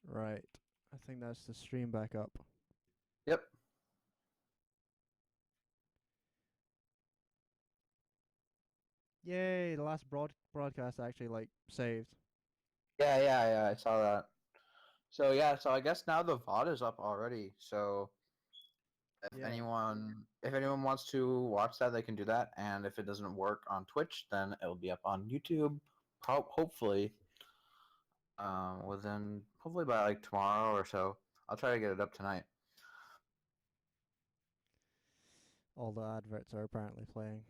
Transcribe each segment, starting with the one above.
Right. I think that's the stream back up. Yep. Yay! The last broadcast actually like saved. Yeah. I saw that. So yeah, so I guess now the VOD is up already. So Yeah. if anyone wants to watch that, they can do that. And if it doesn't work on Twitch, then it'll be up on YouTube. Hopefully, within hopefully by like tomorrow or so. I'll try to get it up tonight. All the adverts are apparently playing.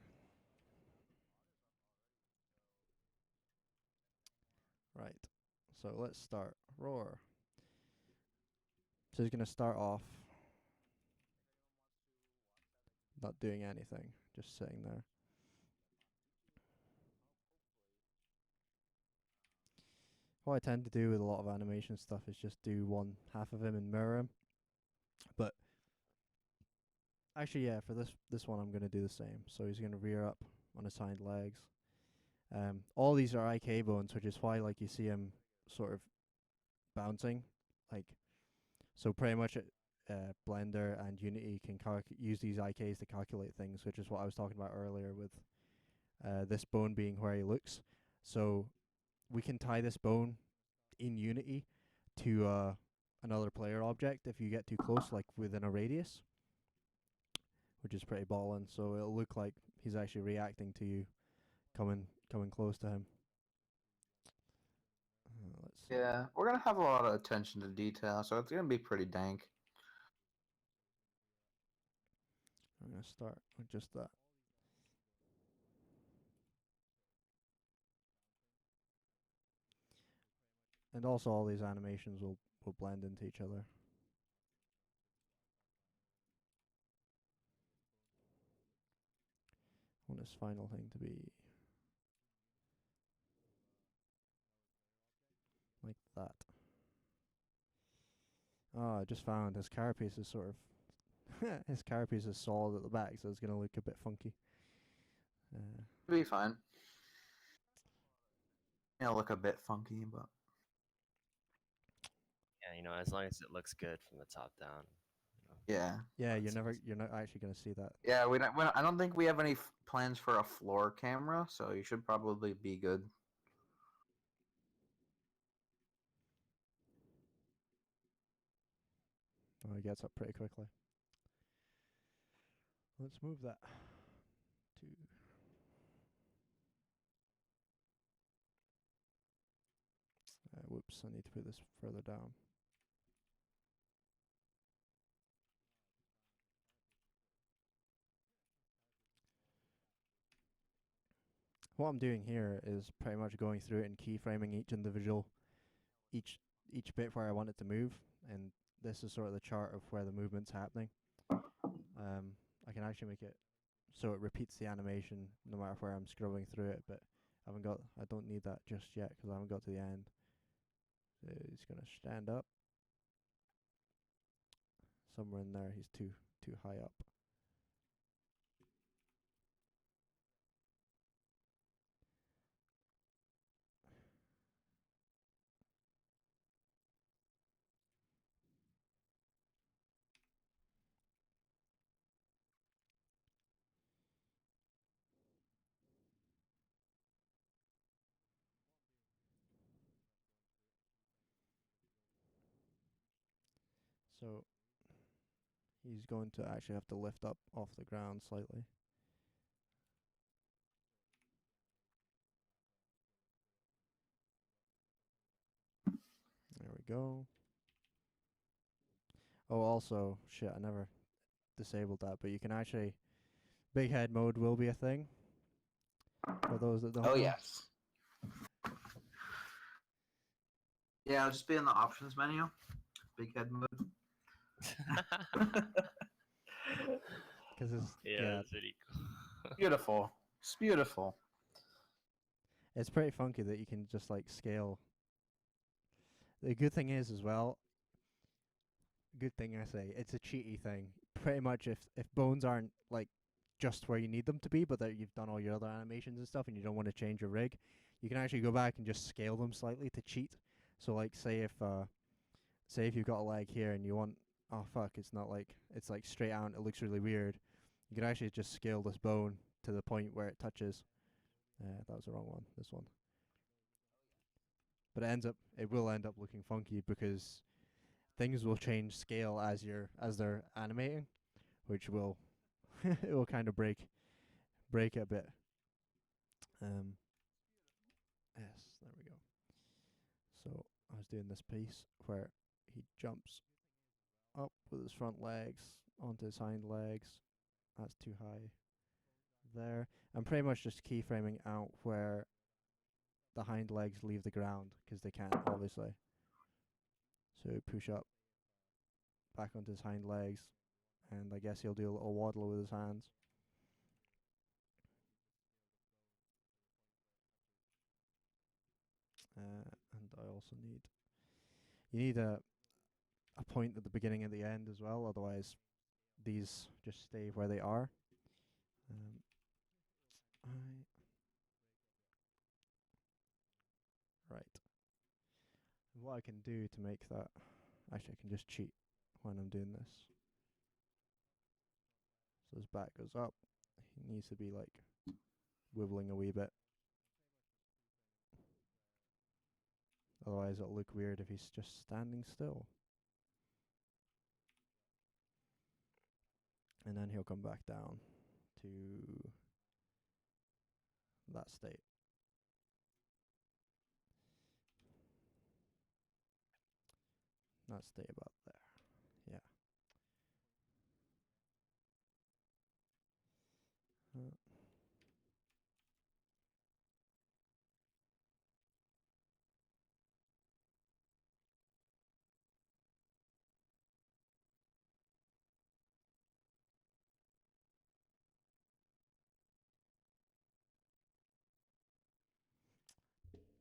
Right. So let's start. Roar. So he's gonna start off not doing anything, just sitting there. What I tend to do with a lot of animation stuff is just do one half of him and mirror him. But actually, yeah, for this one, I'm gonna do the same. So he's gonna rear up on his hind legs. All these are IK bones, which is why like you see him sort of bouncing, like so. Pretty much, Blender and Unity can use these IKs to calculate things, which is what I was talking about earlier with this bone being where he looks. So we can tie this bone in Unity to another player object if you get too close, like within a radius, which is pretty ballin'. So it'll look like he's actually reacting to you coming close to him. Let's see. Yeah, we're gonna have a lot of attention to detail, so it's gonna be pretty dank. I'm gonna start with just that, and also all these animations will blend into each other. I want this final thing to be like that. Oh, I just found his carapace is sort of his carapace is solid at the back, so it's gonna look a bit funky. Uh, It'll be fine. It'll look a bit funky, but Yeah, as long as it looks good from the top down. yeah. yeah, you're not actually gonna see that. Yeah, I don't think we have any plans for a floor camera, so you should probably be good. Oh, he gets up pretty quickly. Let's move that to. Whoops, I need to put this further down. What I'm doing here is pretty much going through it and keyframing each individual, each each bit where I want it to move, and this is sort of the chart of where the movement's happening. I can actually make it so it repeats the animation no matter where I'm scrolling through it, but I don't need that just yet because I haven't got to the end. So he's gonna stand up somewhere in there. He's too high up. So he's going to actually have to lift up off the ground slightly. There we go. Oh, also, shit, I never disabled that, but you can actually big head mode will be a thing for those that don't Oh know. yes. Yeah, I'll just be in the options menu. Big head mode. Because Yeah, it's pretty cool. Beautiful. It's beautiful. it's pretty funky that you can just like scale. The good thing is as well, good thing I say, it's a cheaty thing. Pretty much if bones aren't like just where you need them to be, but that you've done all your other animations and stuff and you don't want to change your rig, you can actually go back and just scale them slightly to cheat. So like say if say if you've got a leg here and you want, oh fuck, it's not like, it's like straight out, it looks really weird. You can actually just scale this bone to the point where it touches. That was the wrong one. This one. But it will end up looking funky because things will change scale as they're animating, which will it will kind of break it a bit. Yes, there we go. So I was doing this piece where he jumps up with his front legs onto his hind legs. That's too high. There. I'm pretty much just keyframing out where the hind legs leave the ground because they can't, obviously. So push up back onto his hind legs, and I guess he'll do a little waddle with his hands. And I also need, you need a point at the beginning and the end as well, otherwise these just stay where they are. Right. And what I can do to make that, actually I can just cheat when I'm doing this. So his back goes up. He needs to be like wibbling a wee bit. Otherwise it'll look weird if he's just standing still. And then he'll come back down to that state. That state about there. Yeah.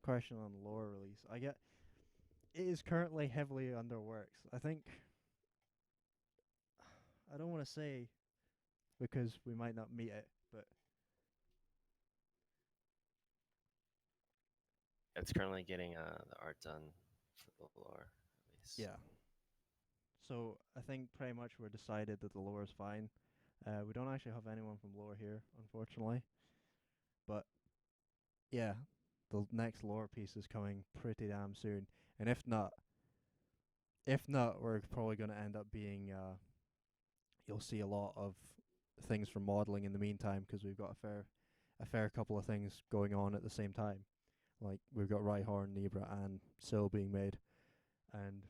Question on lore release. It is currently heavily underworks. I think I don't want to say because we might not meet it, but It's currently getting the art done for the lore release. yeah. So I think pretty much we're decided that the lore is fine. We don't actually have anyone from lore here, unfortunately. But yeah, the next lore piece is coming pretty damn soon. And if not, we're probably going to end up being you'll see a lot of things from modeling in the meantime because we've got a fair couple of things going on at the same time. Like we've got Rhyhorn, Nebra, and Syl being made, and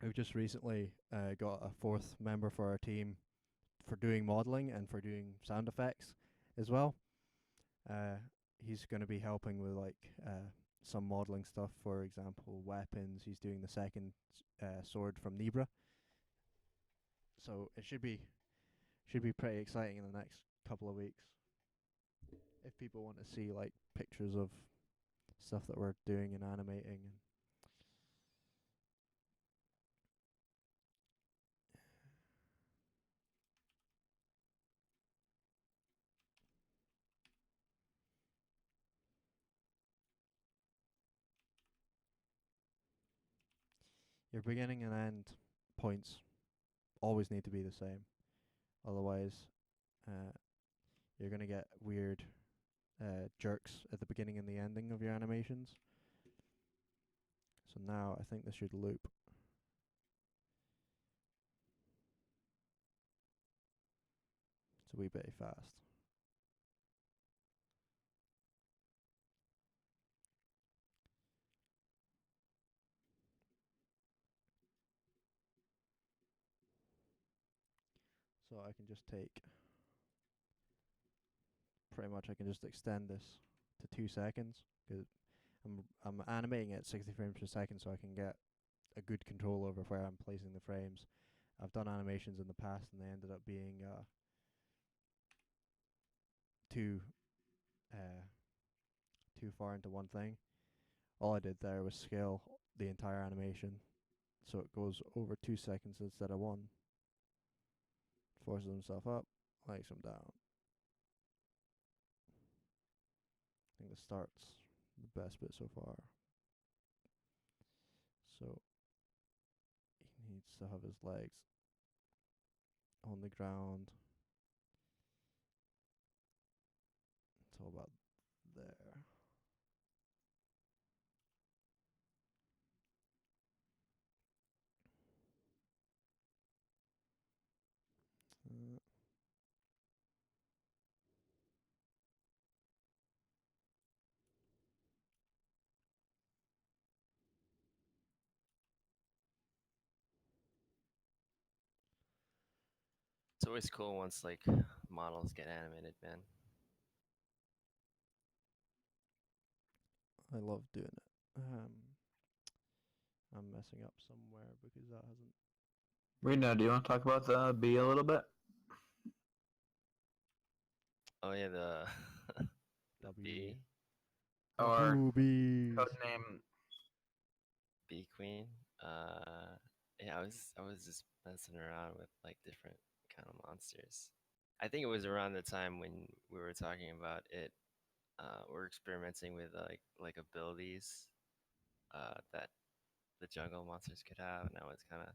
we've just recently got a fourth member for our team for doing modeling and for doing sound effects as well. He's going to be helping with like some modeling stuff, for example, weapons. He's doing the second sword from Nebra, so it should be pretty exciting in the next couple of weeks. If people want to see like pictures of stuff that we're doing and animating, and your beginning and end points always need to be the same. Otherwise, you're gonna get weird jerks at the beginning and the ending of your animations. So now I think this should loop. It's a wee bit fast. So I can just take, pretty much I can just extend this to 2 seconds because I'm animating it at 60 frames per second, so I can get a good control over where I'm placing the frames. I've done animations in the past and they ended up being too uh, too far into one thing. All I did there was scale the entire animation so it goes over 2 seconds instead of 1. Forces himself up, likes him down. I think the start's the best bit so far. So needs to have his legs on the ground. Until about there. Uh, It's always cool once like models get animated, man. I love doing it. I'm messing up somewhere because that hasn't. Reno, do you want to talk about the bee a little bit? Oh yeah, the W. bee, The Or boobies. codename? bee queen. Yeah, I was just messing around with like different kind of monsters. I think it was around the time when we were talking about it. We're experimenting with like abilities that the jungle monsters could have, and I was kind of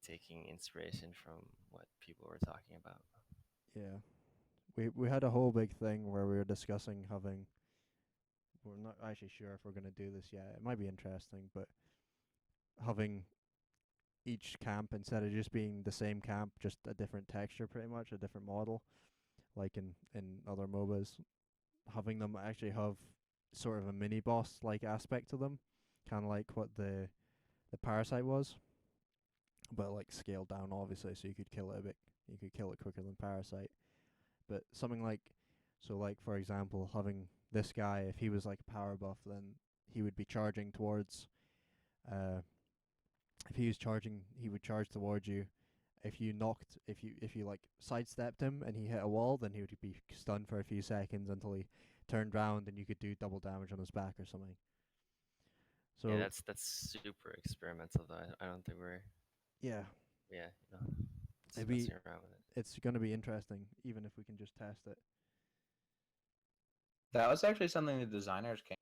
taking inspiration from what people were talking about. Yeah. We had a whole big thing where we were discussing having. We're not actually sure if we're gonna do this yet. It might be interesting, but having each camp instead of just being the same camp, just a different texture, pretty much a different model, like in other MOBAs. Having them actually have sort of a mini boss like aspect to them, kind of like what the parasite was, but like scaled down obviously, so you could kill it a bit. You could kill it quicker than parasite, but something like so like for example, having this guy, if he was like a power buff, then he would be charging towards. Uh, if he was charging, he would charge towards you. If you like sidestepped him and he hit a wall, then he would be stunned for a few seconds until he turned round, and you could do double damage on his back or something. Yeah, So that's super experimental though. I don't think we're yeah, yeah, it'd just be messing around with it. it's gonna be interesting, even if we can just test it. That was actually something the designers came.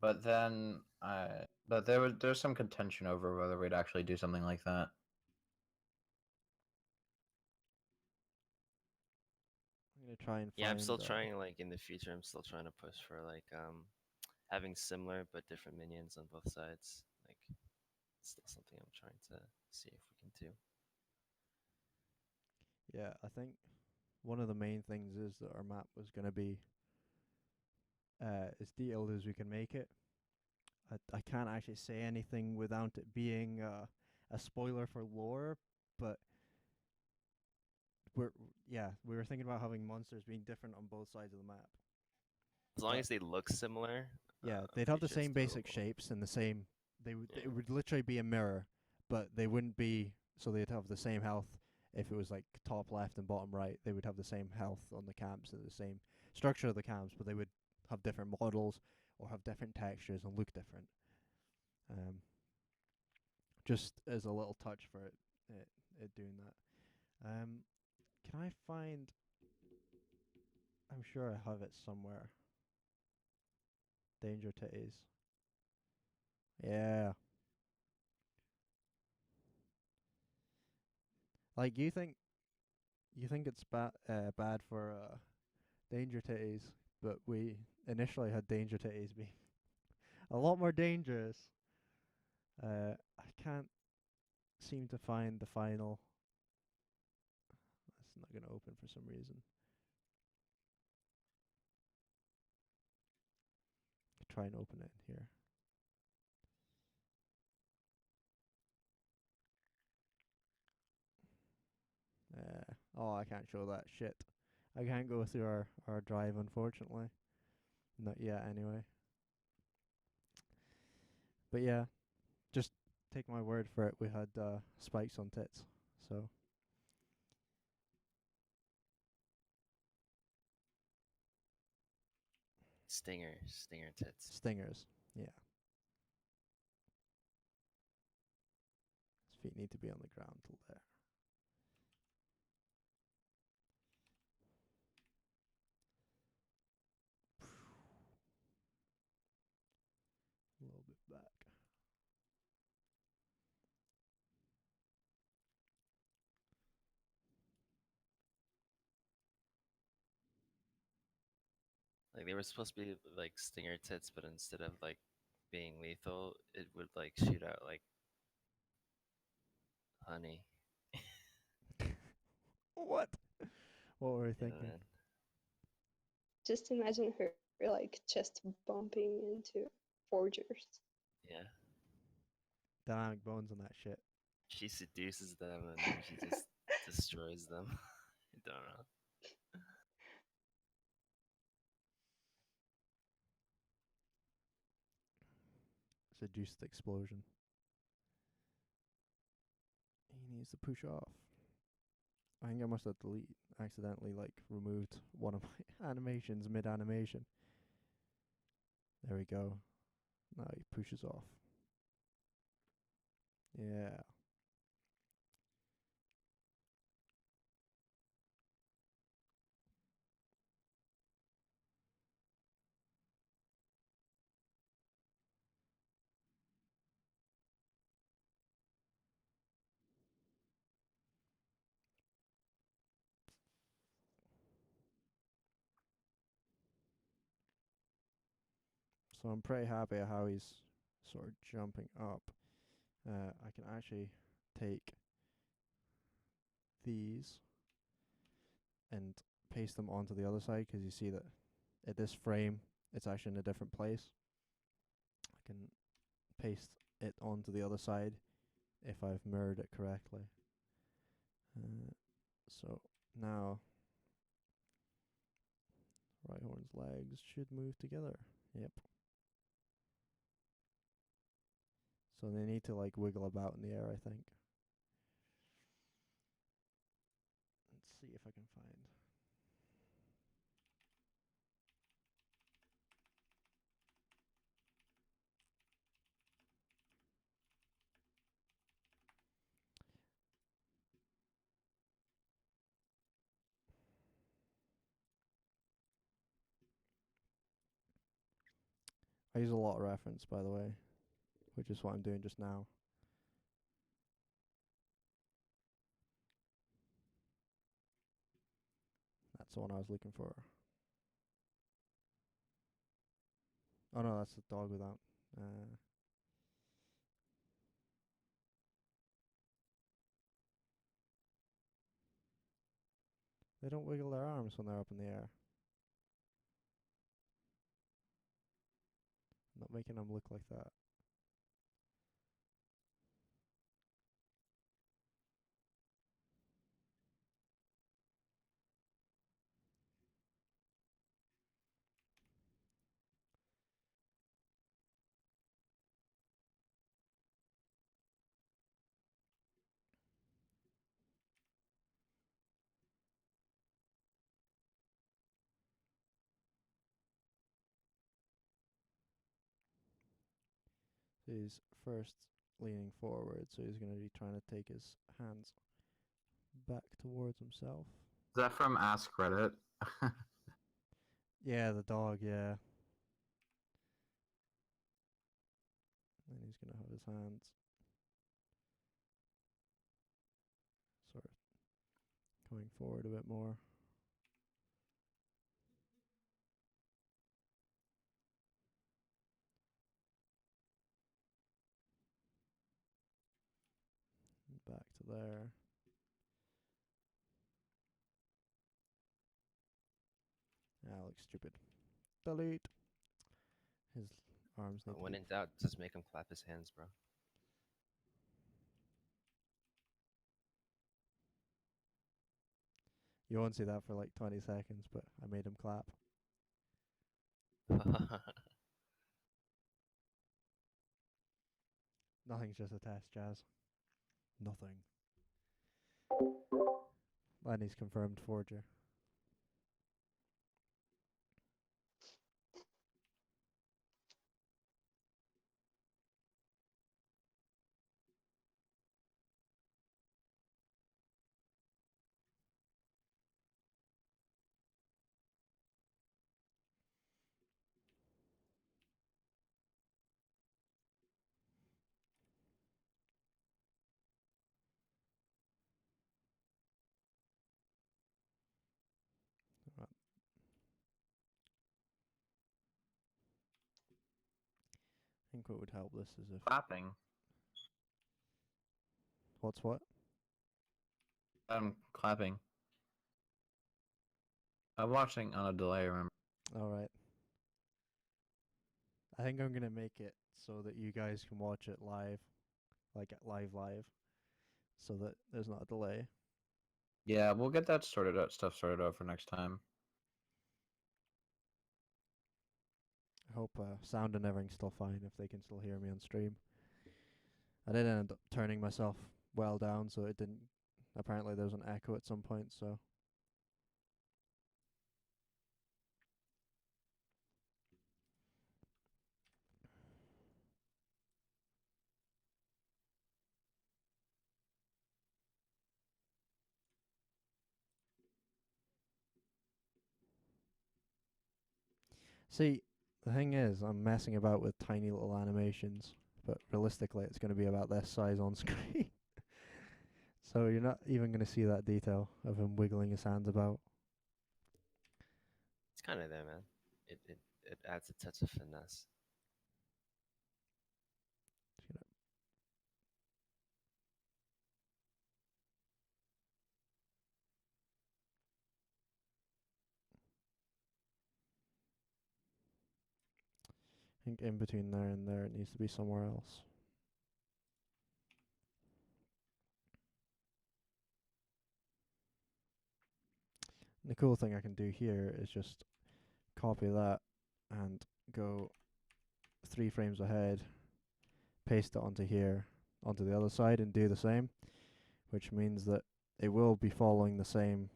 But then, but there's some contention over whether we'd actually do something like that. I'm gonna try and Yeah, I'm find. still trying like in the future. I'm still trying to push for like having similar but different minions on both sides. Like it's still something I'm trying to see if we can do. Yeah, I think one of the main things is that our map was gonna be as detailed as we can make it. I can't actually say anything without it being a spoiler for lore, but we're yeah, we were thinking about having monsters being different on both sides of the map. As long But as they look similar, yeah, I'm they'd have pretty the sure it's same basic doable. shapes and the same. It Yeah. would literally be a mirror, but they wouldn't be. So they'd have the same health. If it was like top left and bottom right, they would have the same health on the camps and the same structure of the camps, but they would have different models or have different textures and look different. Um, just as a little touch for it doing that. Can I find? I'm sure I have it somewhere. Danger titties. Yeah. Like you think it's bad for danger titties, but we initially had danger titties being a lot more dangerous. I can't seem to find the final. It's not gonna open for some reason. Try and open it here. Oh, I can't show that shit. I can't go through our drive, unfortunately. Not yet, anyway. But yeah, just take my word for it. We had spikes on tits, so Stinger tits. stingers. Yeah, his feet need to be on the ground till there. A little bit back. Like they were supposed to be like stinger tits, but instead of like being lethal, it would like shoot out like honey. What? What were we Yeah, thinking? man. Just imagine her like chest bumping into forgers. Yeah. Dynamic bones on that shit. She seduces them and then she just destroys them. I don't know. Seduced explosion. He needs to push off. I think I must have accidentally like removed one of my animations mid animation. There we go. Now he pushes off. Yeah. So I'm pretty happy at how he's sort of jumping up. I can actually take these and paste them onto the other side because you see that at this frame it's actually in a different place. I can paste it onto the other side if I've mirrored it correctly. So now right horn's legs should move together. Yep. So they need to like wiggle about in the air, I think. Let's see if I can find. I use a lot of reference, by the way, which is what I'm doing just now. That's the one I was looking for. Oh no, that's the dog without. They don't wiggle their arms when they're up in the air. I'm not making them look like that. So he's first leaning forward, so he's going to be trying to take his hands back towards himself. Is that from Ask Reddit? Yeah, the dog, yeah. And he's going to have his hands sort of going forward a bit more. Back to there. That looks stupid. Delete. His arms need to When be. in doubt, just make him clap his hands, bro. You won't see that for like 20 seconds, but I made him clap. Nothing's just a test, Jazz. Nothing. Lenny's confirmed forger. think what would help this is if Clapping. what's what? I'm clapping. I'm watching on a delay, remember? All right. I think I'm gonna make it so that you guys can watch it live, like live, so that there's not a delay. Yeah, we'll get that stuff sorted out for next time. I hope sound and everything's still fine if they can still hear me on stream. I did end up turning myself well down, so it didn't. Apparently, there was an echo at some point, so. See, the thing is, I'm messing about with tiny little animations, but realistically, it's going to be about this size on screen. So you're not even going to see that detail of him wiggling his hands about. It's kind of there, man. It adds a touch of finesse. Just gonna I think in between there and there, it needs to be somewhere else. And the cool thing I can do here is just copy that and go 3 frames ahead, paste it onto here, onto the other side, and do the same, which means that it will be following the same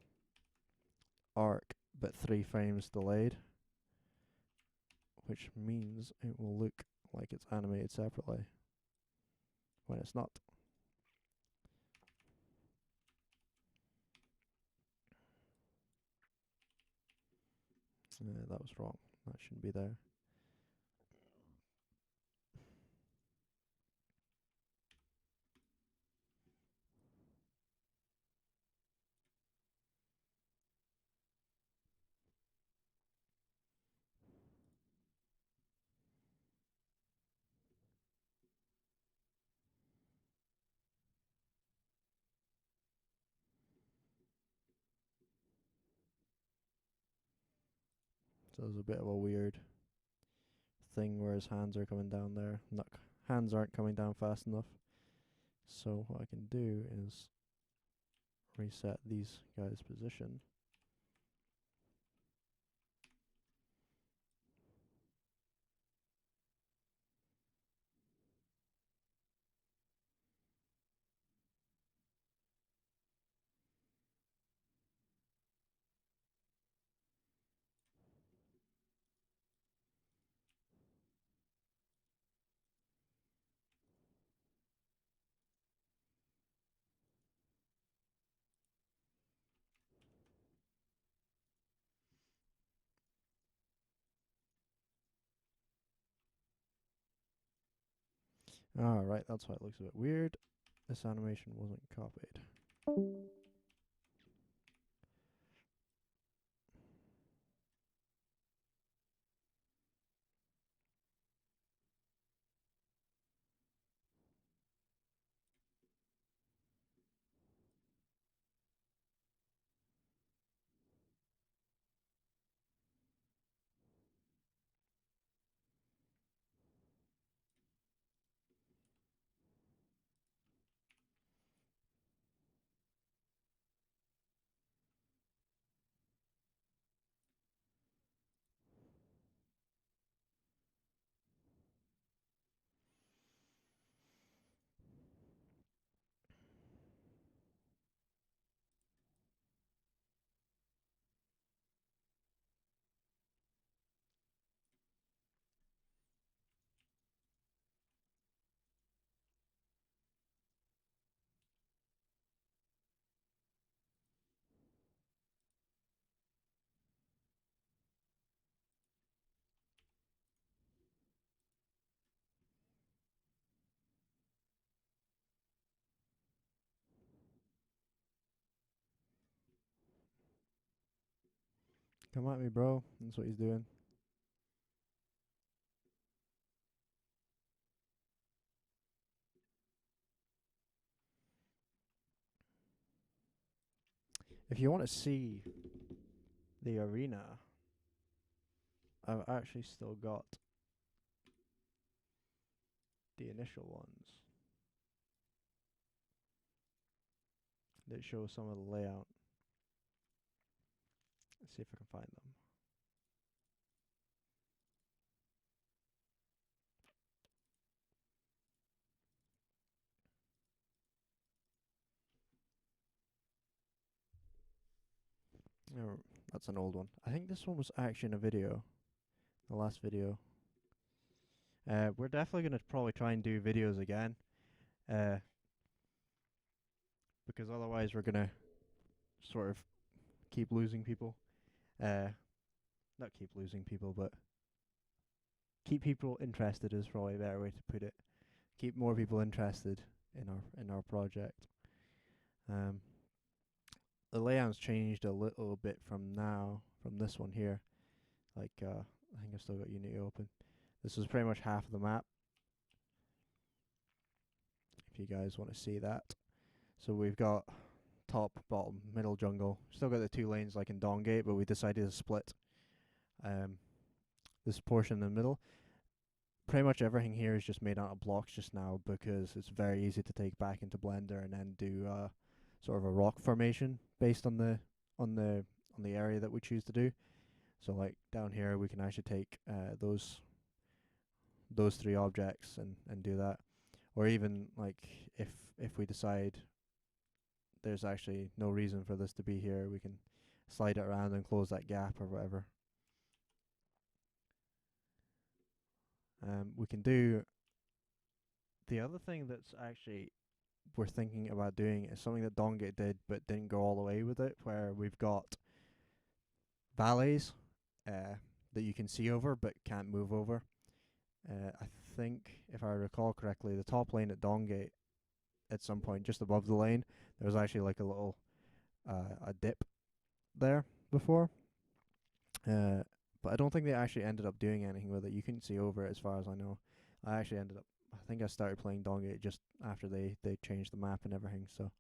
arc but 3 frames delayed, which means it will look like it's animated separately when it's not. That was wrong. That shouldn't be there. So there's a bit of a weird thing where his hands are coming down there. Not hands aren't coming down fast enough. So what I can do is reset these guys' position. Alright, that's why it looks a bit weird. This animation wasn't copied. Come at me, bro. That's what he's doing. If you want to see the arena, I've actually still got the initial ones that show some of the layout. Let's see if I can find them. Oh, that's an old one. I think this one was actually in a video. The last video. We're definitely gonna probably try and do videos again. Because otherwise we're gonna sort of keep losing people. Not keep losing people, but keep people interested is probably a better way to put it. Keep more people interested in our project. The layout's changed a little bit from this one here. Like I think I've still got Unity open. This is pretty much half of the map. If you guys want to see that. So we've got top, bottom, middle jungle. Still got the 2 lanes like in Dawngate, but we decided to split this portion in the middle. Pretty much everything here is just made out of blocks just now because it's very easy to take back into Blender and then do sort of a rock formation based on the area that we choose to do. So like down here we can actually take those 3 objects and do that. Or even like if we decide there's actually no reason for this to be here, we can slide it around and close that gap or whatever. We can do the other thing that's actually we're thinking about doing is something that Dongate did but didn't go all the way with it, where we've got valleys that you can see over but can't move over. I think, if I recall correctly, the top lane at Dongate, at some point just above the lane, there was actually like a little a dip there before. But I don't think they actually ended up doing anything with it. You couldn't see over it as far as I know. I think I started playing Dongate just after they changed the map and everything, so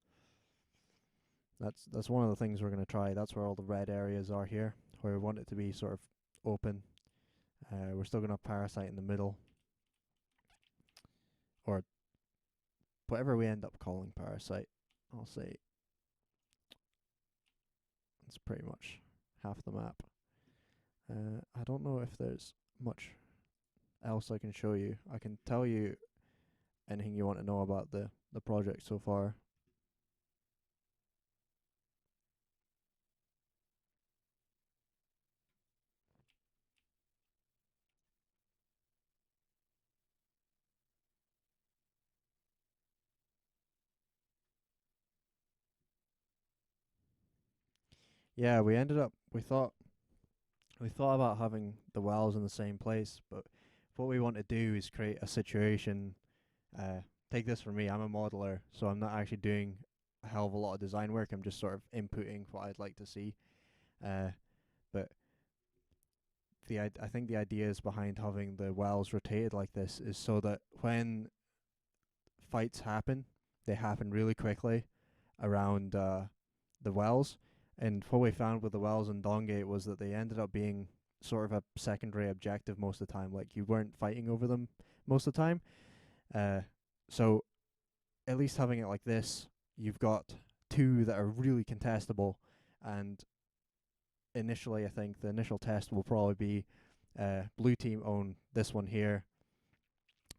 that's one of the things we're going to try. That's where all the red areas are here, where we want it to be sort of open. We're still going to have Parasite in the middle, or whatever we end up calling Parasite. I'll say it's pretty much half the map. I don't know if there's much else I can show you. I can tell you anything you want to know about the project so far. Yeah, we thought about having the wells in the same place, but what we want to do is create a situation. Take this from me, I'm a modeler, so I'm not actually doing a hell of a lot of design work. I'm just sort of inputting what I'd like to see. But I think the ideas behind having the wells rotated like this is so that when fights happen, they happen really quickly around the wells. And what we found with the wells in Dongate was that they ended up being sort of a secondary objective most of the time. Like, you weren't fighting over them most of the time. So at least having it like this, you've got 2 that are really contestable. And initially, I think the initial test will probably be blue team own this one here,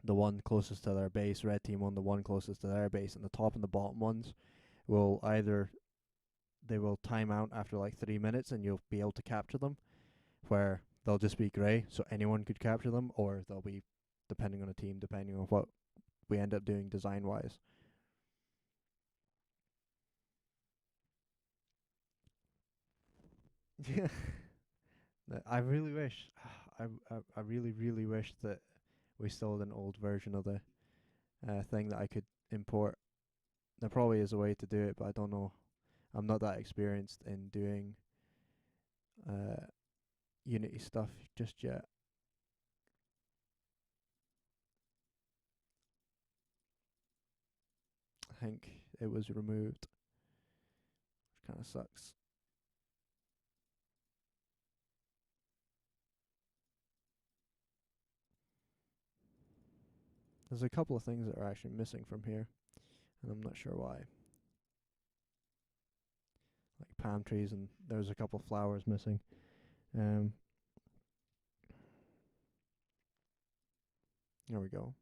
the one closest to their base. Red team own the one closest to their base, and the top and the bottom ones will they will time out after like 3 minutes, and you'll be able to capture them, where they'll just be grey, so anyone could capture them, or they'll be, depending on a team, depending on what we end up doing design-wise. Yeah. I really wish, I really, really wish that we still had an old version of the thing that I could import. There probably is a way to do it, but I don't know. I'm not that experienced in doing Unity stuff just yet. I think it was removed. kind of sucks. There's a couple of things that are actually missing from here, and I'm not sure why. Like palm trees, and there's a couple of flowers missing. There we go.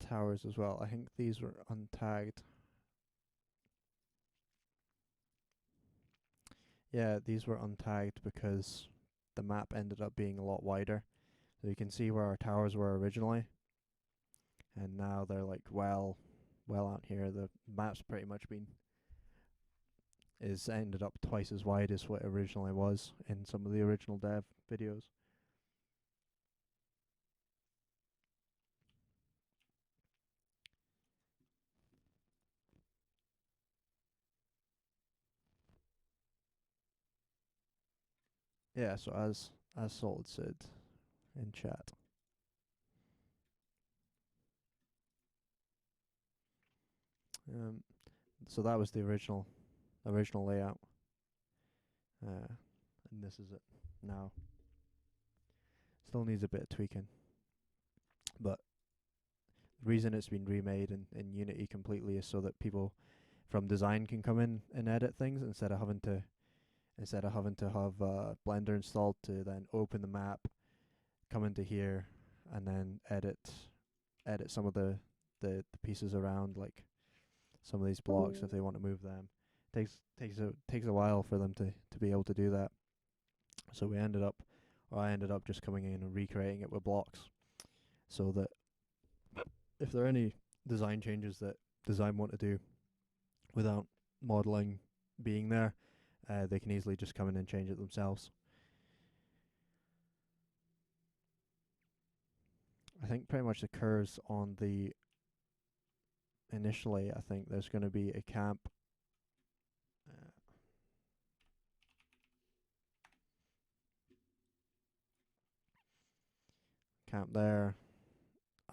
Towers as well. I think these were untagged. Yeah, these were untagged because the map ended up being a lot wider. So you can see where our towers were originally, and now they're like well out here. The map's pretty much been is ended up twice as wide as what it originally was in some of the original dev videos. Yeah, so as Solid said in chat. So that was the original layout. And this is it now. Still needs a bit of tweaking. But the reason it's been remade in Unity completely is so that people from design can come in and edit things instead of having to have Blender installed to then open the map, come into here, and then edit some of the pieces around, like some of these blocks if they want to move them. Takes a while for them to be able to do that. So I ended up just coming in and recreating it with blocks, so that if there are any design changes that design want to do without modeling being there, they can easily just come in and change it themselves. I think pretty much the curves on the initially, I think there's going to be a camp. Camp there,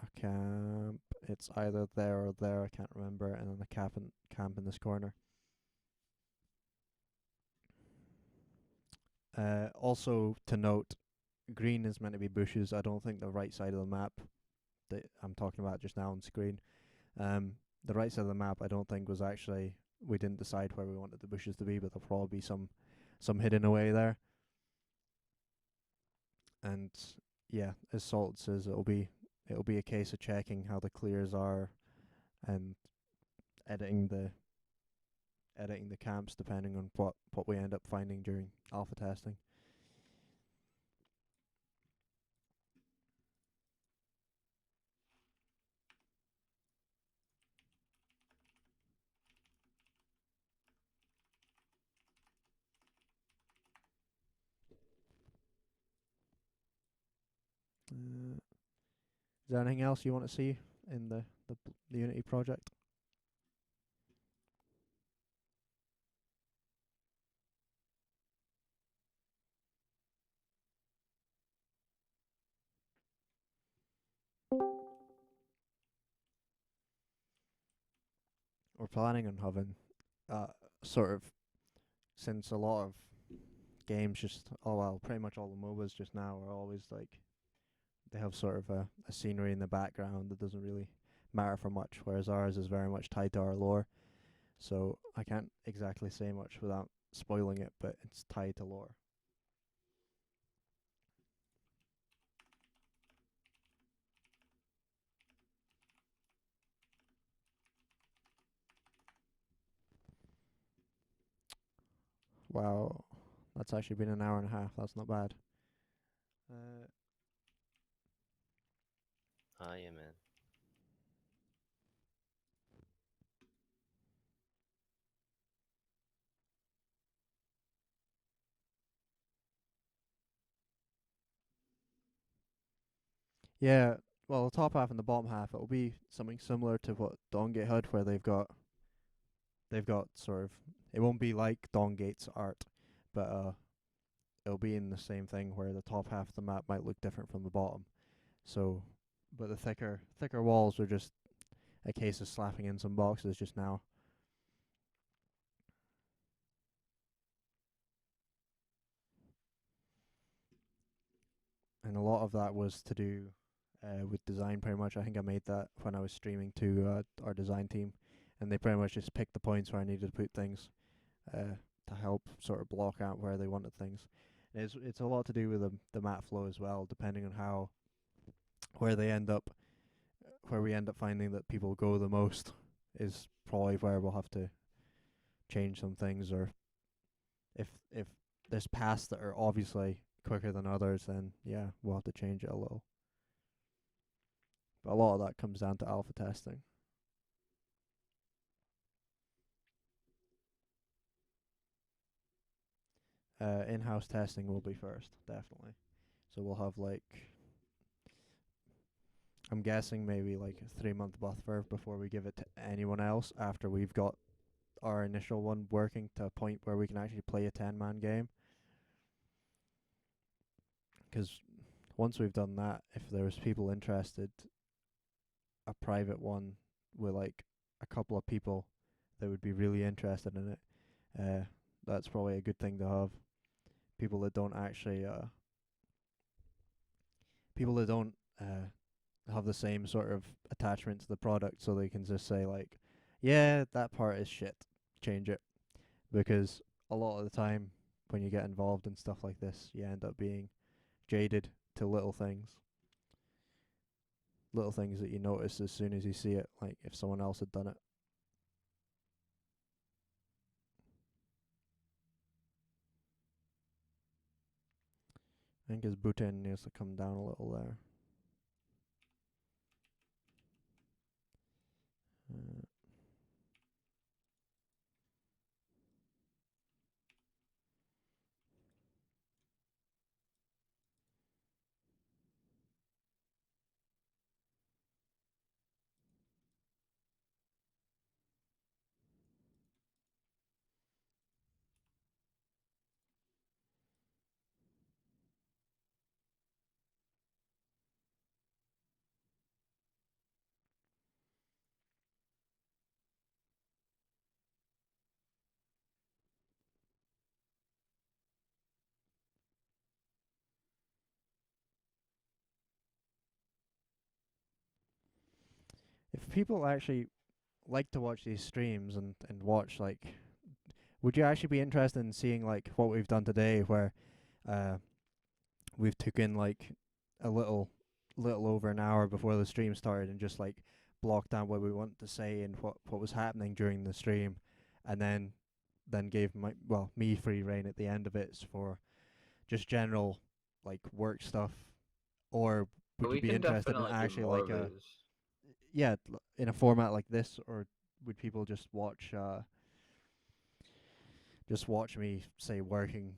a camp. It's either there or there. I can't remember. And then a camp in this corner. Also to note, green is meant to be bushes. I don't think the right side of the map that I'm talking about just now on screen, the right side of the map, I don't think was actually, we didn't decide where we wanted the bushes to be, but there'll probably be some hidden away there. And yeah, as Salt says, it'll be a case of checking how the clears are and editing the camps depending on what we end up finding during alpha testing. Is there anything else you want to see in the Unity project? We're planning on having sort of, since a lot of games just, pretty much all the MOBAs just now are always like, they have sort of a scenery in the background that doesn't really matter for much, whereas ours is very much tied to our lore. So I can't exactly say much without spoiling it, but it's tied to lore. Wow, that's actually been an hour and a half. That's not bad. Oh yeah, man. Yeah, well, the top half and the bottom half, it'll be something similar to what Dawngate had, where they've got sort of, it won't be like Dawngate's art, but it'll be in the same thing where the top half of the map might look different from the bottom. So, but the thicker walls are just a case of slapping in some boxes just now. And a lot of that was to do with design pretty much. I think I made that when I was streaming to our design team, and they pretty much just picked the points where I needed to put things to help sort of block out where they wanted things. And it's a lot to do with the map flow as well, depending on how where they end up, where we end up finding that people go the most is probably where we'll have to change some things, or if there's paths that are obviously quicker than others, then yeah, we'll have to change it a little. But a lot of that comes down to alpha testing. In-house testing will be first, definitely. So we'll have like, I'm guessing maybe like a 3-month buffer before we give it to anyone else after we've got our initial one working to a point where we can actually play a 10-man game. Because once we've done that, if there's people interested, a private one with like a couple of people that would be really interested in it, that's probably a good thing to have. People that don't actually, people that don't have the same sort of attachment to the product, so they can just say like, yeah, that part is shit, change it. Because a lot of the time when you get involved in stuff like this, you end up being jaded to little things that you notice as soon as you see it, like if someone else had done it. I think his butane needs to come down a little there. Uh, if people actually like to watch these streams and watch like, would you actually be interested in seeing like what we've done today, where uh we've took in like a little over an hour before the stream started and just like blocked down what we wanted to say and what was happening during the stream, and then gave me free reign at the end of it for just general like work stuff? Or But would you we be can interested in definitely do actually more like of a, these. yeah, in a format like this, or would people just watch me say working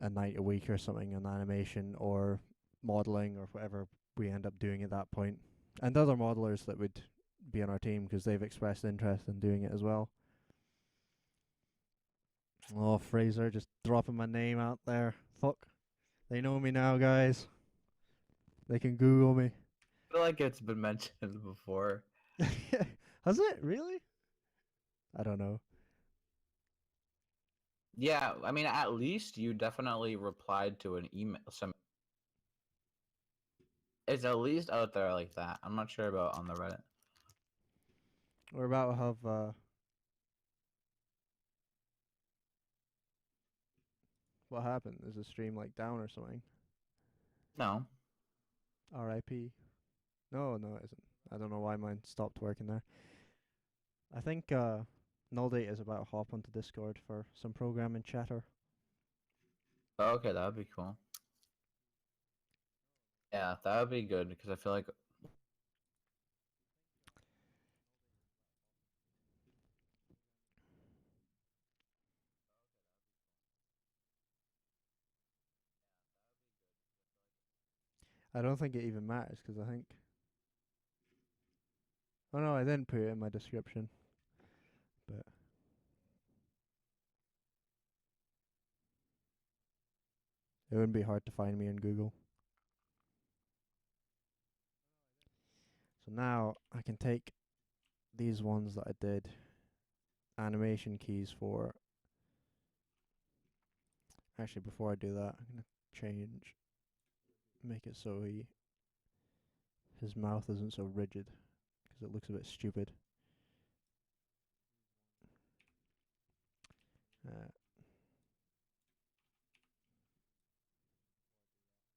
a night a week or something on animation or modeling or whatever we end up doing at that point, and other modelers that would be on our team because they've expressed interest in doing it as well. Oh, Fraser, just dropping my name out there. Fuck. They know me now, guys. They can Google me. I feel like it's been mentioned before. Has it? Really? I don't know. Yeah, I mean, at least you definitely replied to an email. It's at least out there like that. I'm not sure about on the Reddit. We're about to have, what happened? Is the stream like down or something? No. RIP. No, no, it isn't. I don't know why mine stopped working there. I think Null Date is about to hop onto Discord for some programming chatter. Oh, okay, that would be cool. Yeah, that would be good because I feel like I don't think it even matters because I think. Oh no, I didn't put it in my description. But it wouldn't be hard to find me in Google. So now I can take these ones that I did animation keys for. Actually, before I do that, I'm gonna change, make it so his mouth isn't so rigid, because it looks a bit stupid. Uh,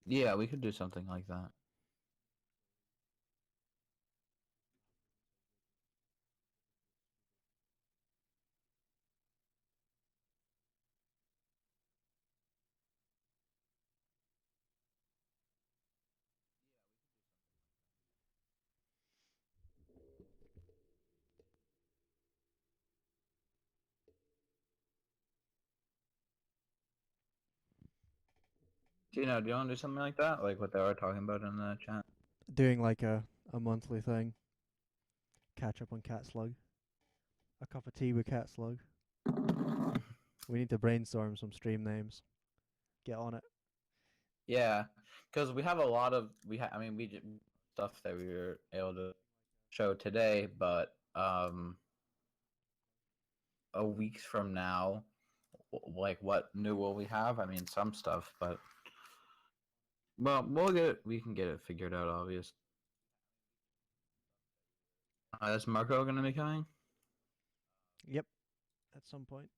Yeah, we could do something like that. Gino, do you want to do something like that? Like what they were talking about in the chat? doing like a monthly thing. Catch up on Cat Slug. A cup of tea with Cat Slug. We need to brainstorm some stream names. Get on it. Yeah, because we have a lot of I mean, we did stuff that we were able to show today, but a week from now, like what new will we have? I mean, some stuff, but well, we can get it figured out. Obvious. Is Marco gonna be coming? Yep. At some point,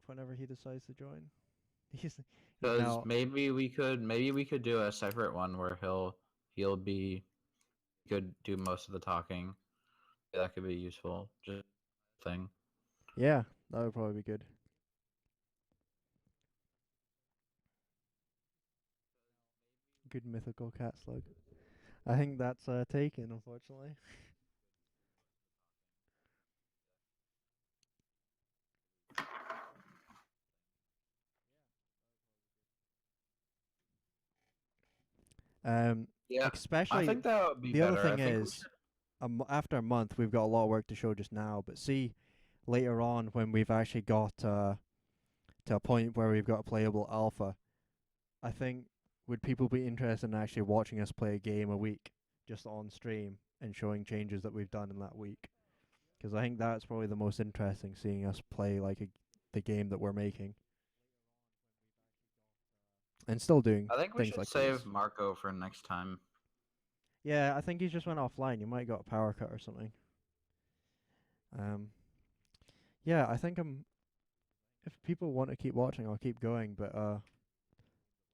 whenever he decides to join. He's Because now. maybe we could do a separate one where he'll be could do most of the talking. That could be useful. Just thing. Yeah, that would probably be good. Good mythical Cat Slug. I think that's taken, unfortunately. Yeah, I Especially think that would be the other better. I thing think we is, should. after a month, we've got a lot of work to show just now. But see, later on when we've actually got to a point where we've got a playable alpha, I think would people be interested in actually watching us play a game a week just on stream and showing changes that we've done in that week? Because I think that's probably the most interesting, seeing us play like the game that we're making and still doing I think we things should like save these. Marco for next time. Yeah, I think he just went offline. You might got a power cut or something. Um, yeah, I think if people want to keep watching, I'll keep going. But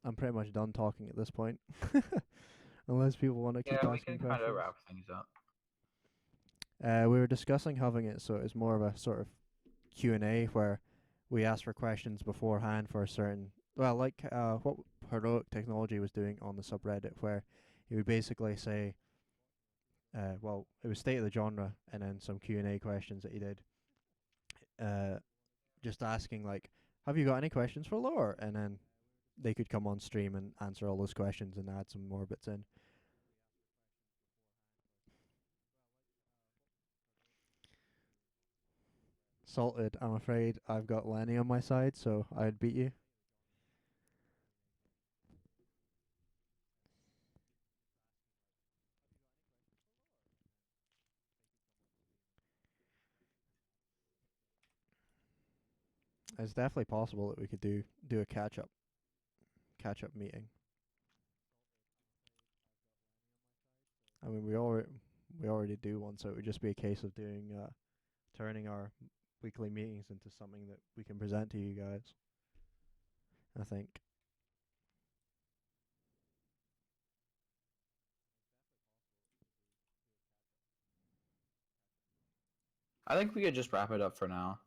I'm pretty much done talking at this point, unless people want to keep Yeah, we asking can kind of questions. wrap things up. We were discussing having it so it's more of a sort of Q&A where we ask for questions beforehand for a certain, well, like what Heroic Technology was doing on the subreddit, where he would basically say, well, it was state of the genre and then some Q&A questions that he did, just asking like, have you got any questions for lore? And then they could come on stream and answer all those questions and add some more bits in. Salted, I'm afraid I've got Lenny on my side, so I'd beat you. It's definitely possible that we could do a catch up meeting. I mean, we already do one, so it would just be a case of doing turning our weekly meetings into something that we can present to you guys. I think. I think we could just wrap it up for now.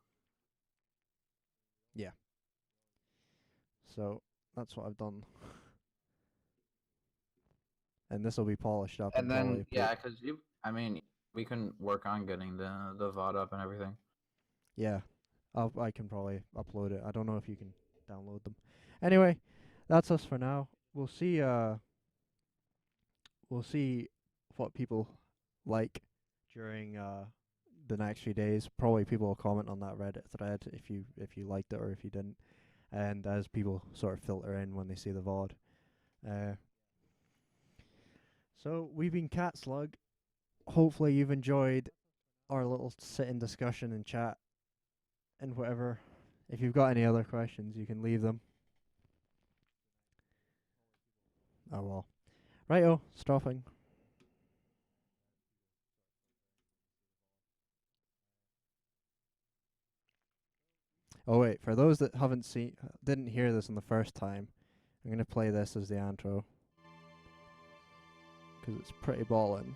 Yeah. So that's what I've done, and this will be polished up and And then probably put. yeah, because I mean, we can work on getting the VOD up and everything. Yeah, I can probably upload it. I don't know if you can download them. Anyway, that's us for now. We'll see. We'll see what people like during the next few days. Probably people will comment on that Reddit thread if you liked it or if you didn't. And as people sort of filter in when they see the VOD. Uh, so we've been Cat Slug. Hopefully you've enjoyed our little sit-in discussion and chat and whatever. If you've got any other questions, you can leave them. Oh well. Righto, stopping. Oh wait, for those that didn't hear this on the first time, I'm gonna play this as the intro because it's pretty ballin'.